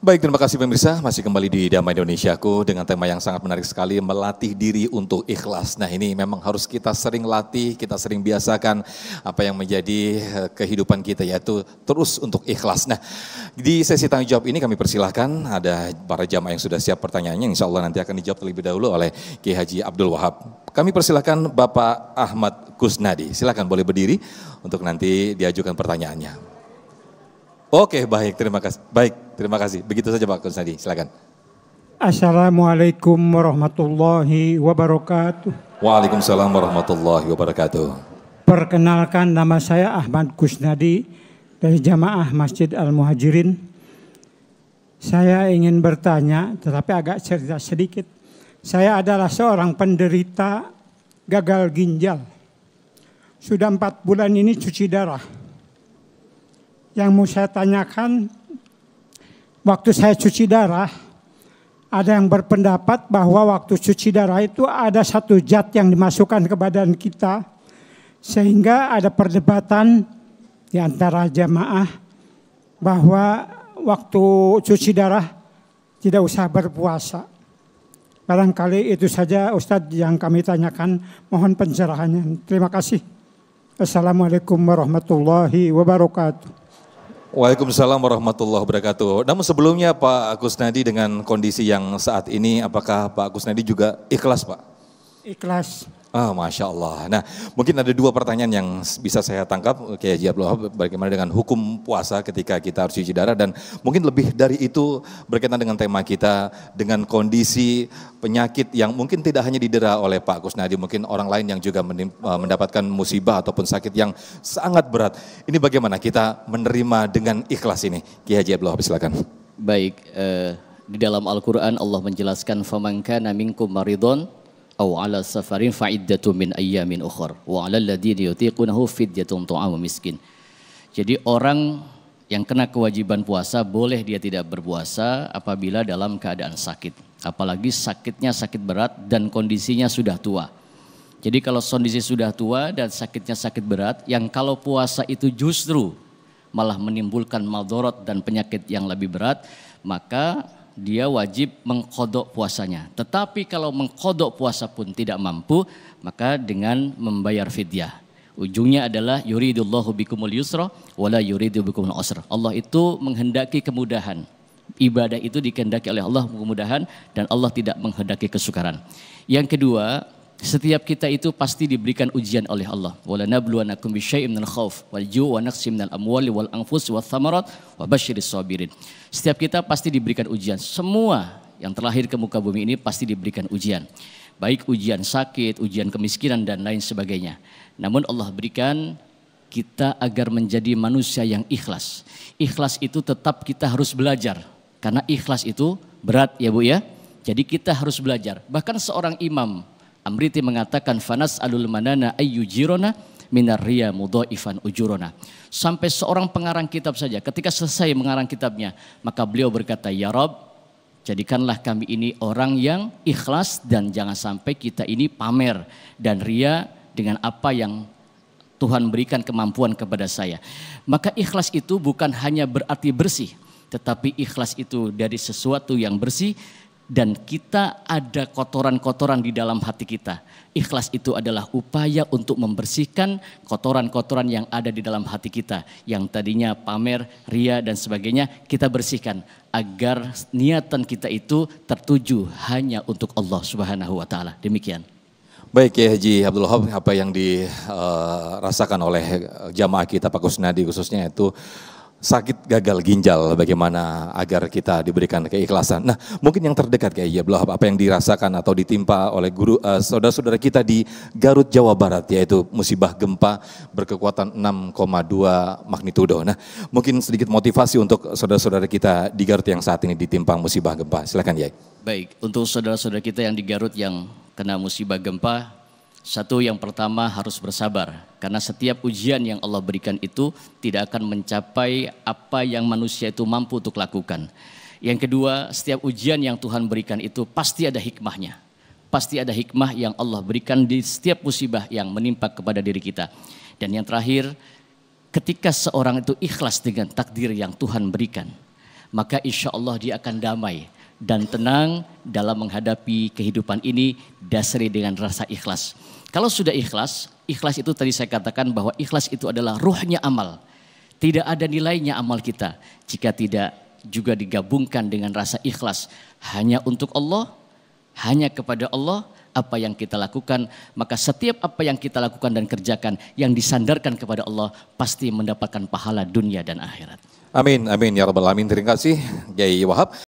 Baik, terima kasih pemirsa. Masih kembali di Damai Indonesiaku dengan tema yang sangat menarik sekali, melatih diri untuk ikhlas. Nah, ini memang harus kita sering latih, kita sering biasakan apa yang menjadi kehidupan kita, yaitu terus untuk ikhlas. Nah, di sesi tanya jawab ini kami persilahkan ada para jamaah yang sudah siap pertanyaannya. Insya Allah nanti akan dijawab terlebih dahulu oleh Kiai Haji Abdul Wahab. Kami persilahkan Bapak Ahmad Kusnadi. Silakan boleh berdiri untuk nanti diajukan pertanyaannya. Oke, baik, terima kasih. Baik, terima kasih. Begitu saja Pak Kusnadi, silakan. Assalamualaikum warahmatullahi wabarakatuh. Waalaikumsalam warahmatullahi wabarakatuh. Perkenalkan, nama saya Ahmad Kusnadi dari Jamaah Masjid Al-Muhajirin. Saya ingin bertanya, tetapi agak cerita sedikit. Saya adalah seorang penderita gagal ginjal. Sudah 4 bulan ini cuci darah. Yang mau saya tanyakan, waktu saya cuci darah, ada yang berpendapat bahwa waktu cuci darah itu ada satu zat yang dimasukkan ke badan kita, sehingga ada perdebatan di antara jamaah bahwa waktu cuci darah tidak usah berpuasa. Barangkali itu saja Ustadz yang kami tanyakan, mohon pencerahannya. Terima kasih. Assalamualaikum warahmatullahi wabarakatuh. Waalaikumsalam warahmatullahi wabarakatuh. Namun sebelumnya Pak Kusnadi, dengan kondisi yang saat ini, apakah Pak Kusnadi juga ikhlas Pak? Ikhlas. Masya Allah. Nah, mungkin ada 2 pertanyaan yang bisa saya tangkap, Kiai Haji Abdul Wahab, bagaimana dengan hukum puasa ketika kita harus cuci darah, dan mungkin lebih dari itu berkaitan dengan tema kita, dengan kondisi penyakit yang mungkin tidak hanya didera oleh Pak Kusnadi, mungkin orang lain yang juga mendapatkan musibah ataupun sakit yang sangat berat. Ini bagaimana kita menerima dengan ikhlas ini? Kiai Haji Abdul Wahab, silakan. Baik, di dalam Al-Quran Allah menjelaskan, faman kana minkum maridun aw ala safarin fa'iddatu min ayyamin ukhra wa 'alal ladzina yutiqunahu fidyatun ta'amu miskin. Jadi orang yang kena kewajiban puasa boleh dia tidak berpuasa apabila dalam keadaan sakit. Apalagi sakitnya sakit berat dan kondisinya sudah tua. Jadi kalau kondisi sudah tua dan sakitnya sakit berat, yang kalau puasa itu justru malah menimbulkan madarat dan penyakit yang lebih berat, maka dia wajib mengqadha puasanya. Tetapi kalau mengqadha puasa pun tidak mampu, maka dengan membayar fidyah. Ujungnya adalah yuridullahu bikumul yusra wala yuridu bikumul usra. Allah itu menghendaki kemudahan. Ibadah itu dikehendaki oleh Allah kemudahan, dan Allah tidak menghendaki kesukaran. Yang kedua, setiap kita itu pasti diberikan ujian oleh Allah. Wala nabluwanakum bisyai'in minal khauf wal ju' wa naqsin minal amwali wal anfus wath thamarat wa basyiris sabirin. Setiap kita pasti diberikan ujian. Semua yang terlahir ke muka bumi ini pasti diberikan ujian. Baik ujian sakit, ujian kemiskinan dan lain sebagainya. Namun Allah berikan kita agar menjadi manusia yang ikhlas. Ikhlas itu tetap kita harus belajar. Karena ikhlas itu berat ya Bu ya. Jadi kita harus belajar. Bahkan seorang imam Amriti mengatakan fanas alul manana ayyujirona minar riya mudhaifan ujurona. Sampai seorang pengarang kitab saja ketika selesai mengarang kitabnya, maka beliau berkata, ya Rabb, jadikanlah kami ini orang yang ikhlas dan jangan sampai kita ini pamer dan ria dengan apa yang Tuhan berikan kemampuan kepada saya. Maka ikhlas itu bukan hanya berarti bersih, tetapi ikhlas itu dari sesuatu yang bersih. Dan kita ada kotoran-kotoran di dalam hati kita. Ikhlas itu adalah upaya untuk membersihkan kotoran-kotoran yang ada di dalam hati kita. Yang tadinya pamer, ria dan sebagainya, kita bersihkan. Agar niatan kita itu tertuju hanya untuk Allah Subhanahu wa Ta'ala. Demikian. Baik Kiai Haji Abdul Wahab, apa yang dirasakan oleh jamaah kita Pak Kusnadi khususnya itu sakit gagal ginjal, bagaimana agar kita diberikan keikhlasan. Nah, mungkin yang terdekat kayak ya, apa yang dirasakan atau ditimpa oleh guru saudara-saudara kita di Garut, Jawa Barat, yaitu musibah gempa berkekuatan 6,2 magnitudo. Nah, mungkin sedikit motivasi untuk saudara-saudara kita di Garut yang saat ini ditimpa musibah gempa. Silakan Yai. Baik, untuk saudara-saudara kita yang di Garut yang kena musibah gempa, satu, yang pertama harus bersabar. Karena setiap ujian yang Allah berikan itu tidak akan mencapai apa yang manusia itu mampu untuk lakukan. Yang kedua, setiap ujian yang Tuhan berikan itu pasti ada hikmahnya. Pasti ada hikmah yang Allah berikan di setiap musibah yang menimpa kepada diri kita. Dan yang terakhir, ketika seorang itu ikhlas dengan takdir yang Tuhan berikan, maka insya Allah dia akan damai dan tenang dalam menghadapi kehidupan ini, dasari dengan rasa ikhlas. Kalau sudah ikhlas, ikhlas itu tadi saya katakan bahwa ikhlas itu adalah ruhnya amal. Tidak ada nilainya amal kita jika tidak juga digabungkan dengan rasa ikhlas hanya untuk Allah, hanya kepada Allah. Apa yang kita lakukan, maka setiap apa yang kita lakukan dan kerjakan yang disandarkan kepada Allah pasti mendapatkan pahala dunia dan akhirat. Amin, amin ya rabbal alamin. Terima kasih Kiai Wahab.